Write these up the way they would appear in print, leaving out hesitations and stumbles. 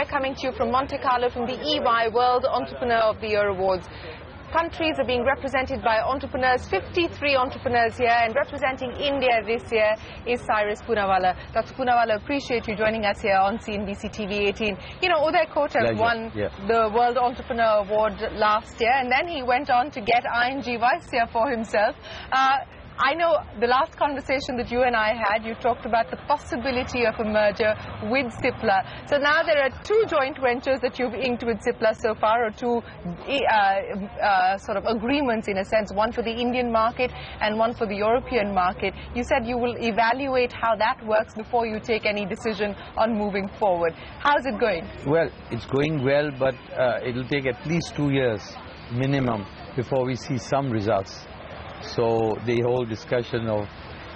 coming to you from Monte Carlo from the EY World Entrepreneur of the Year Awards. Countries are being represented by entrepreneurs, 53 entrepreneurs here, and representing India this year is Cyrus Poonawalla. Dr. Poonawalla, appreciate you joining us here on CNBC TV 18. You know, Uday Kotak won the World Entrepreneur Award last year, and then he went on to get ING Vice Chair for himself. I know the last conversation that you and I had, you talked about the possibility of a merger with CIPLA. So now there are two joint ventures that you've inked with CIPLA so far, or two sort of agreements in a sense, one for the Indian market and one for the European market. You said you will evaluate how that works before you take any decision on moving forward. How's it going? Well, it's going well, but it'll take at least 2 years minimum before we see some results. So the whole discussion of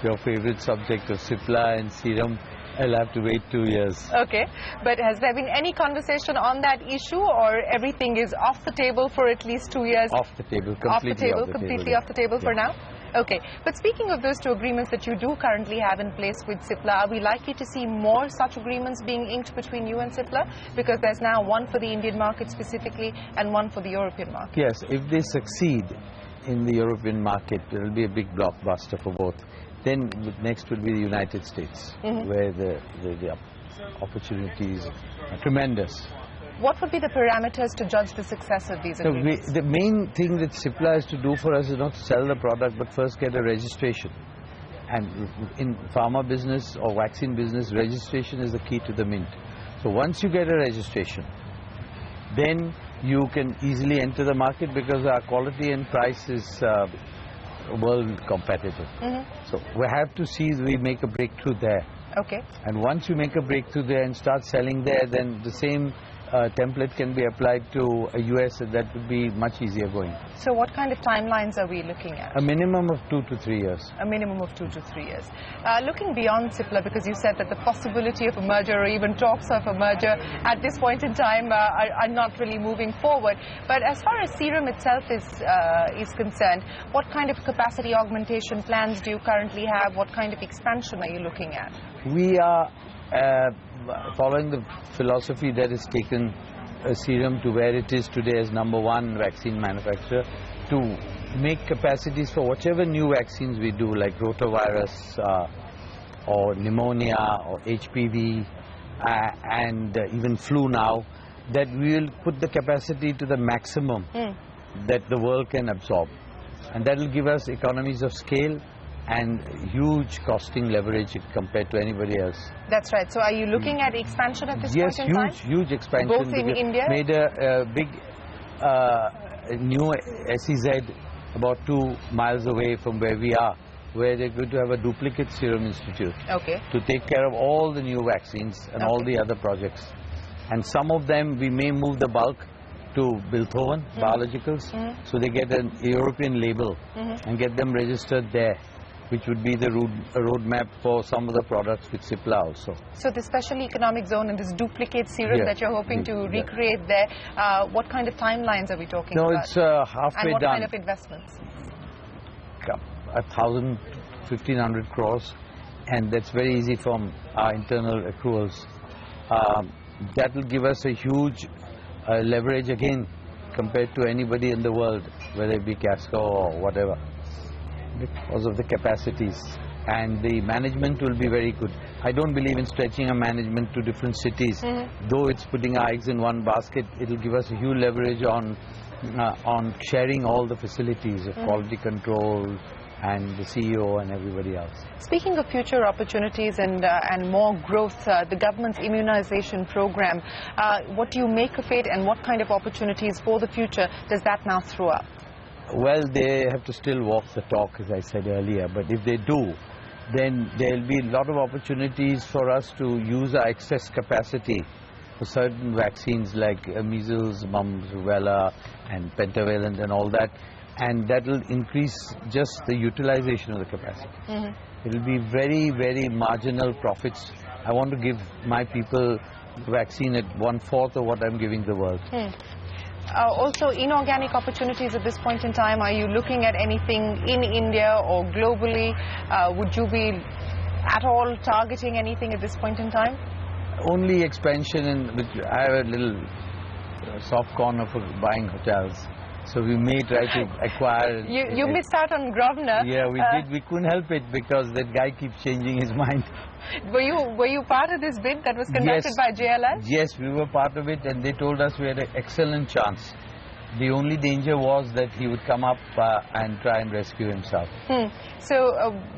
your favorite subject of CIPLA and Serum, I'll have to wait 2 years. Okay, but has there been any conversation on that issue, or everything is off the table for at least 2 years? Off the table, completely off the table for now? Okay, but speaking of those two agreements that you do currently have in place with CIPLA, are we likely to see more such agreements being inked between you and CIPLA? Because there's now one for the Indian market specifically and one for the European market. Yes, if they succeed in the European market, it will be a big blockbuster for both. Then next will be the United States, where the opportunities are tremendous. What would be the parameters to judge the success of these agreements? The main thing that CIPLA has to do for us is not to sell the product, but first get a registration. And in pharma business or vaccine business, registration is the key to the mint. So once you get a registration, then you can easily enter the market, because our quality and price is world competitive. So we have to see we make a breakthrough there. Okay. And once you make a breakthrough there and start selling there, then the same template can be applied to a US, and that would be much easier going. So what kind of timelines are we looking at? A minimum of 2 to 3 years. A minimum of 2 to 3 years. Looking beyond CIPLA, because you said that the possibility of a merger or even talks of a merger at this point in time are not really moving forward. But as far as Serum itself is concerned, what kind of capacity augmentation plans do you currently have? What kind of expansion are you looking at? We are following the philosophy that has taken Serum to where it is today as #1 vaccine manufacturer, to make capacities for whichever new vaccines we do, like rotavirus or pneumonia or HPV and even flu now, that we will put the capacity to the maximum that the world can absorb. And that will give us economies of scale and huge costing leverage compared to anybody else. That's right. So are you looking at expansion at this point in time? Yes, huge expansion. Both in India? Made a big new SEZ about 2 miles away from where we are, where they're going to have a duplicate Serum Institute to take care of all the new vaccines and all the other projects. And some of them we may move the bulk to Bilthoven Biologicals, so they get a European label and get them registered there, which would be the roadmap for some of the products with CIPLA also. So the special economic zone and this duplicate serum that you're hoping to recreate there, what kind of timelines are we talking about? No, it's halfway done. And what kind of investments? 1,000, 1,500 crores, and that's very easy from our internal accruals. That will give us a huge leverage again compared to anybody in the world, whether it be Casco or whatever, because of the capacities, and the management will be very good. I don't believe in stretching a management to different cities. Though it's putting our eggs in one basket, it will give us a huge leverage on sharing all the facilities of quality control and the CEO and everybody else. Speaking of future opportunities and more growth, the government's immunization program, what do you make of it, and what kind of opportunities for the future does that now throw up? Well, they have to still walk the talk, as I said earlier, but if they do, then there will be a lot of opportunities for us to use our excess capacity for certain vaccines like measles, mumps, rubella and pentavalent and all that, and that will increase just the utilization of the capacity. It will be very, very marginal profits. I want to give my people vaccine at 1/4 of what I'm giving the world. Also, inorganic opportunities at this point in time, are you looking at anything in India or globally? Would you be at all targeting anything at this point in time? Only expansion in which I have a little soft corner for buying hotels. So we may try to acquire. You missed out on Grosvenor. Yeah, we did. We couldn't help it because that guy keeps changing his mind. Were you part of this bid that was conducted by JLS? Yes, we were part of it, and they told us we had an excellent chance. The only danger was that he would come up and try and rescue himself. So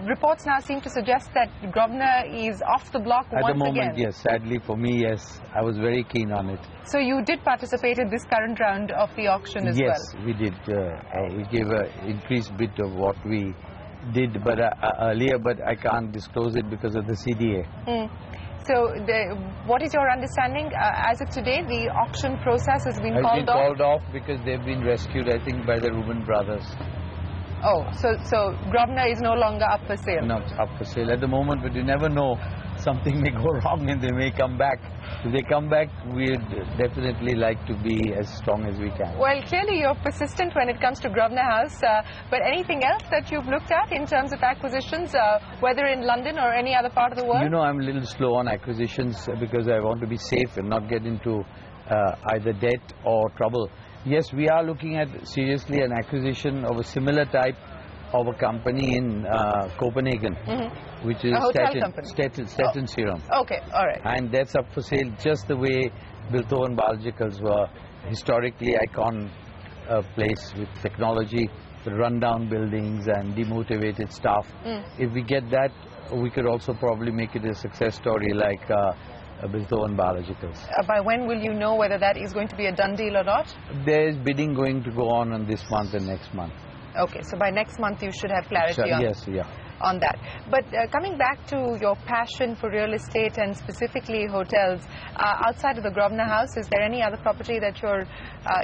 reports now seem to suggest that Grosvenor is off the block once again. At the moment, yes. Sadly for me, yes. I was very keen on it. So you did participate in this current round of the auction as well? Yes, we did. We gave an increased bit of what we did earlier, but I can't disclose it because of the CDA. So what is your understanding? As of today, the auction process has been called off? Called off because they've been rescued, I think, by the Reuben brothers. Oh, so Grosvenor is no longer up for sale? Not up for sale at the moment, but you never know. Something may go wrong and they may come back. If they come back, we'd definitely like to be as strong as we can. Well, clearly you're persistent when it comes to Grosvenor House, but anything else that you've looked at in terms of acquisitions, whether in London or any other part of the world? You know, I'm a little slow on acquisitions because I want to be safe and not get into either debt or trouble. Yes, we are looking at seriously an acquisition of a similar type of a company in Copenhagen, which is Stetson Serum. Okay, all right. And that's up for sale just the way Bilthoven Biologicals were historically icon place with technology, the rundown buildings and demotivated staff. If we get that, we could also probably make it a success story like Bilthoven Biologicals. By when will you know whether that is going to be a done deal or not? There is bidding going to go on this month and next month. Okay, so by next month you should have clarity on that. But coming back to your passion for real estate and specifically hotels, outside of the Grosvenor House, is there any other property that you're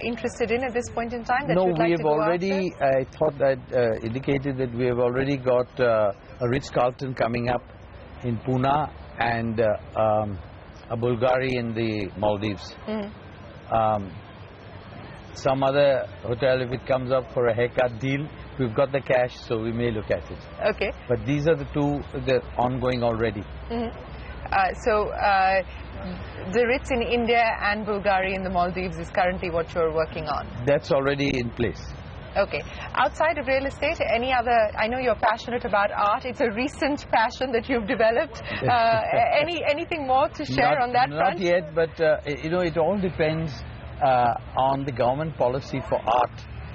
interested in at this point in time that you'd like to go after? No, we have already, I thought that indicated that we have already got a Ritz-Carlton coming up in Pune and a Bulgari in the Maldives. Some other hotel, if it comes up for a haircut deal, we've got the cash, so we may look at it. Okay. But these are the two that are ongoing already. So the Ritz in India and Bulgari in the Maldives is currently what you're working on? That's already in place. Okay. Outside of real estate, any other, I know you're passionate about art. It's a recent passion that you've developed. Anything more to share on that front? Not yet, but you know, it all depends on the government policy for art.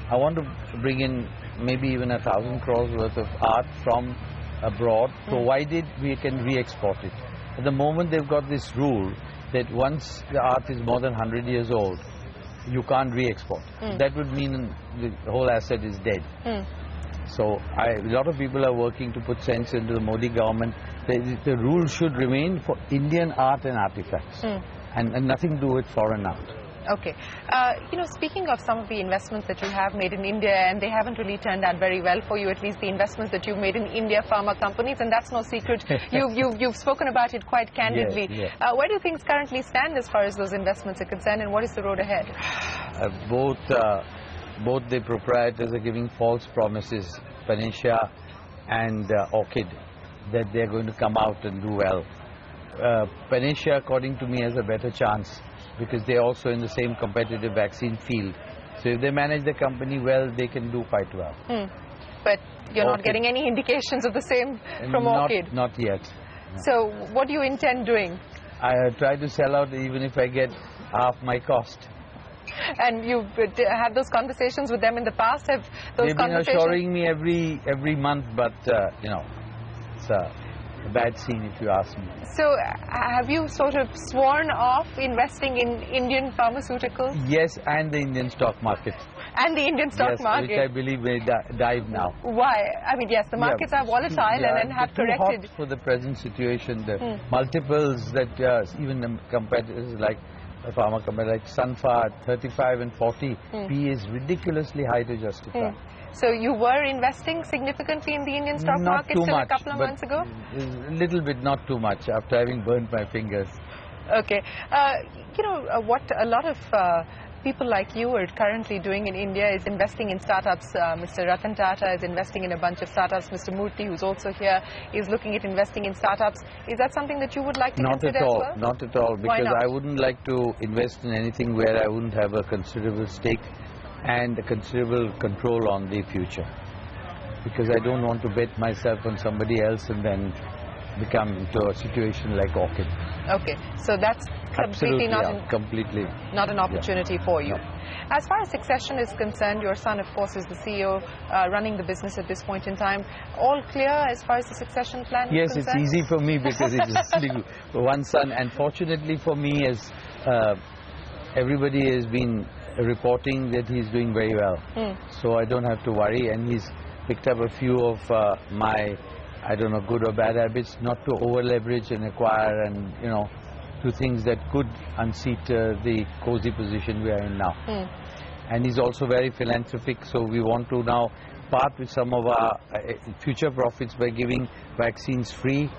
I want to bring in maybe even 1,000 crores worth of art from abroad, provided we can re-export it. At the moment, they've got this rule that once the art is more than 100 years old, you can't re-export. That would mean the whole asset is dead. So a lot of people are working to put sense into the Modi government. The rule should remain for Indian art and artifacts and nothing to do with foreign art. Okay. You know, speaking of some of the investments that you have made in India, and they haven't really turned out very well for you, at least the investments that you've made in India pharma companies, and that's no secret. You've spoken about it quite candidly. Where do things currently stand as far as those investments are concerned, and what is the road ahead? Both the proprietors are giving false promises, PANACEA and ORCHID, that they're going to come out and do well. PANACEA, according to me, has a better chance because they're also in the same competitive vaccine field. So if they manage the company well, they can do quite well. But you're not getting any indications of the same from ORCHID? Not yet. No. So what do you intend doing? I try to sell out even if I get half my cost. And you've had those conversations with them in the past? Have those They've been assuring me every month, but you know, it's a bad scene if you ask me. So have you sort of sworn off investing in Indian pharmaceuticals? Yes, and the Indian stock market. And the Indian stock market? Which I believe may dive now. Why? I mean, yes, the markets are volatile and have corrected. Hot for the present situation. The multiples that even the competitors like a pharma company like Sunfar, 35 and 40, P is ridiculously high to justify. So you were investing significantly in the Indian stock market till a couple of months ago? A little bit, not too much, after having burnt my fingers. Okay. You know, what a lot of people like you are currently doing in India is investing in startups. Mr. Ratan Tata is investing in a bunch of startups. Mr. Murthy, who's also here, is looking at investing in startups. Is that something that you would like to consider as well? Not at all. Because I wouldn't like to invest in anything where I wouldn't have a considerable stake and a considerable control on the future. Because I don't want to bet myself on somebody else and then become into a situation like ORCHID. Okay, so that's completely not an opportunity for you. No. As far as succession is concerned, your son, of course, is the CEO running the business at this point in time. All clear as far as the succession plan is concerned? Yes, it's easy for me because it's just one son. And fortunately for me, as everybody has been reporting that he's doing very well. So I don't have to worry, and he's picked up a few of my, I don't know, good or bad habits, not to over leverage and acquire and, you know, do things that could unseat the cozy position we are in now. And he's also very philanthropic, so we want to now part with some of our future profits by giving vaccines free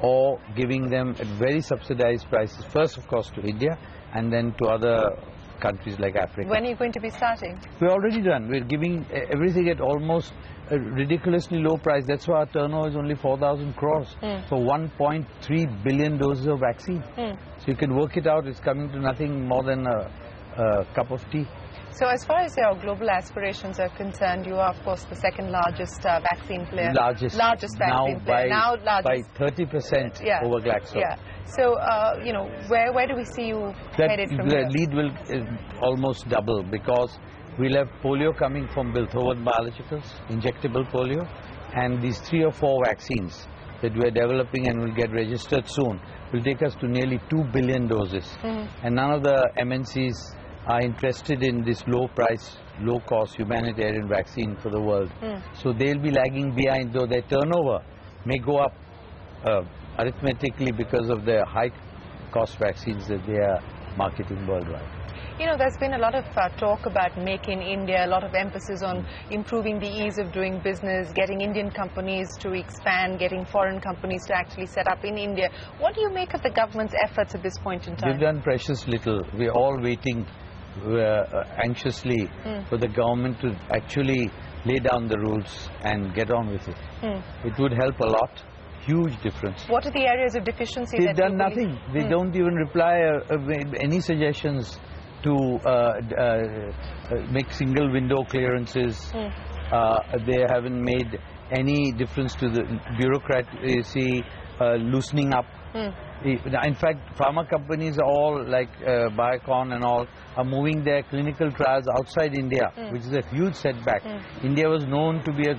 or giving them at very subsidized prices, first of course to India and then to other countries like Africa. When are you going to be starting? We're already done. We're giving everything at almost a ridiculously low price. That's why our turnover is only 4,000 crores for 1.3 billion doses of vaccine. So you can work it out. It's coming to nothing more than a cup of tea. So as far as your global aspirations are concerned, you are, of course, the second largest vaccine player. Largest vaccine player. Now largest. By 30% over Glaxo. Yeah. So, you know, where do we see you headed from here? The lead will almost double because we'll have polio coming from Bilthoven Biologicals, injectable polio, and these 3 or 4 vaccines that we're developing and will get registered soon will take us to nearly 2 billion doses. And none of the MNCs are interested in this low price, low cost humanitarian vaccine for the world. So they'll be lagging behind, though their turnover may go up arithmetically because of the high cost vaccines that they are marketing worldwide. You know, there's been a lot of talk about Make in India, a lot of emphasis on improving the ease of doing business, getting Indian companies to expand, getting foreign companies to actually set up in India. What do you make of the government's efforts at this point in time? They've done precious little. We're all waiting anxiously for the government to actually lay down the rules and get on with it. It would help a lot. Huge difference. What are the areas of deficiency? They've done nothing. They don't even reply any suggestions to make single window clearances. They haven't made any difference to the bureaucracy loosening up. In fact, pharma companies are all like Biocon and all are moving their clinical trials outside India, which is a huge setback. India was known to be a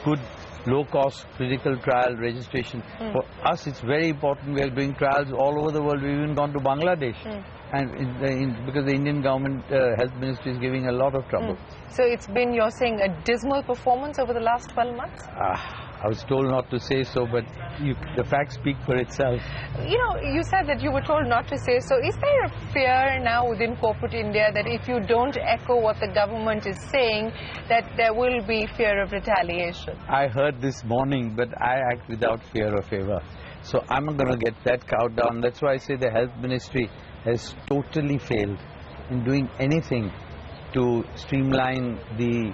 good low-cost clinical trial registration. For us, it's very important. We are doing trials all over the world. We've even gone to Bangladesh. And because the Indian government health ministry is giving a lot of trouble. So it's been, you're saying, a dismal performance over the last 12 months? I was told not to say so, but the facts speak for itself. You know, you said that you were told not to say so. Is there a fear now within corporate India that if you don't echo what the government is saying, that there will be fear of retaliation? I heard this morning, but I act without fear or favor. So I'm not going to get that cow down. That's why I say the health ministry has totally failed in doing anything to streamline the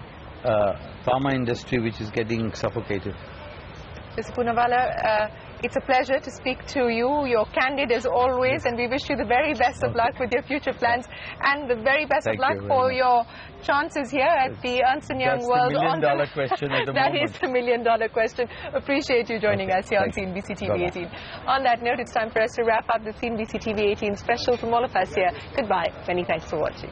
pharma industry, which is getting suffocated. Mr. Poonawalla, it's a pleasure to speak to you. You're candid as always, and we wish you the very best of luck with your future plans and the very best of luck for your chances here at the Ernst & Young World. That's the million-dollar question at the moment. That is the million-dollar question. Appreciate you joining us here on CNBC TV 18. On that note, it's time for us to wrap up the CNBC TV 18 special from all of us here. Goodbye. Many thanks for watching.